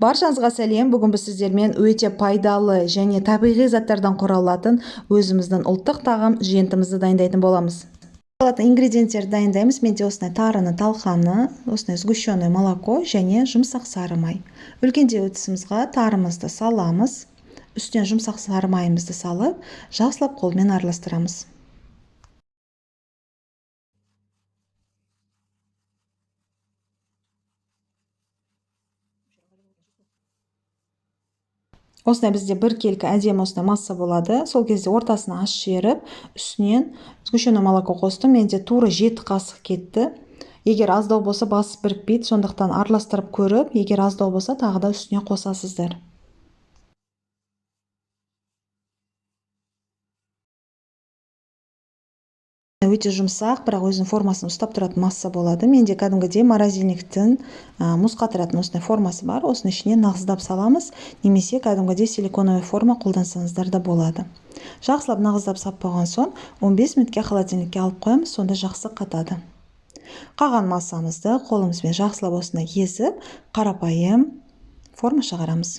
Баршаңызға сәлем. Бүгін біз сіздермен өте пайдалы және табиғи заттардан құралатын өзіміздің ұлттық тағам жентімізді дайындайтын боламыз. Ингредиенттерді дайындаймыз. Менде осындай тарыны, талқаны, осындай сгущенное молоко және жұмсақ сары май. Үлкендеу ыдысымызға тарымызды саламыз. Үстіне жұмсақ сары майымызды салып, жақсылап қолмен араластырамыз. Осындай бізде бір келкі әдемі осындай масса болады. Сол кезде ортасына аш жіберіп, үстінен сгущенное молоко қостым. Менде тура 7 қасық кетті. Егер аздау болса басып бірікпейді, сондықтан араластырып көріп, егер аздау болса тағы да үстіне қосасыздар. Өте жұмсақ, бірақ өзінің формасын ұстап тұратын масса болады. Менде кәдімгідей морозильниктің мұз қатыратын осындай формасы бар. Осының ішіне нағыздап саламыз, немесе кәдімгідей силиконовый форма қолдансаңыздар да болады. Жақсылап нағыздап сап болған соң 15 минутке холодильникке алып қоямыз, сонда жақсы қатады. Қалған массамызды қолымызбен жақсылап осындай езіп, қарапайым форма шығарамыз.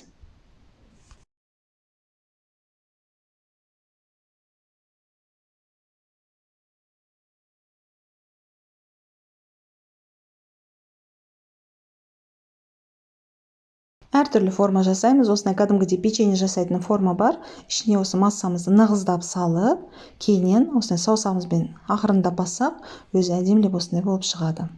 Әртүрлі форма жасаймыз. Осындай кәдімгідей печенье жасайтын форма бар. Ішіне осы массамызды нығыздап салып, кейіннен осындай саусағымызбен ақырындап бассақ, өзі әдемілеп осындай болып шығады.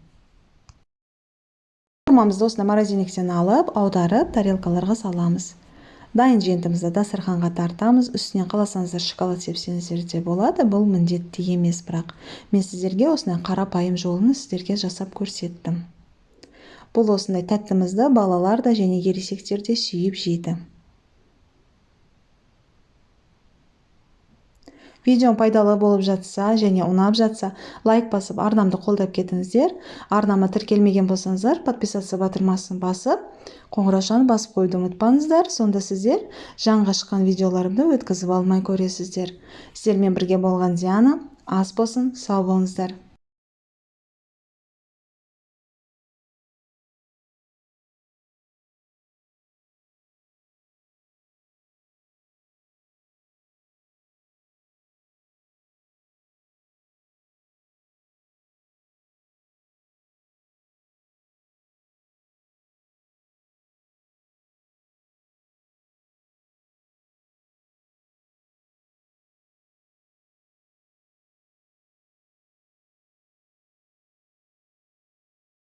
Формамызды осындай морозильниктен алып, аударып, тарелкаларға саламыз. Дайын жентімізді дастарханға тартамыз. Үстінен қаласаңыздар шоколад сепсеңіздер де болады. Бұл міндетті емес, бірақ мен сіздерге осындай қарапайым жолын сіздерге жасап көрсеттім. Бұл осындай тәттімізді балалар да және ересектер де сүйіп жейді. Видеом пайдалы болып жатса және ұнап жатса, лайк басып, арнамды қолдап кетіңіздер. Арнама тіркелмеген болсаңыздар, подписаться батырмасын басып, қоңыраушаны басып қойды ұмытпаңыздар. Сонда сіздер жаңға шыққан видеоларымды өткізіп алмай көресіздер. Сіздермен бірге болған Диана. Ас болсын, сау болыңыздар.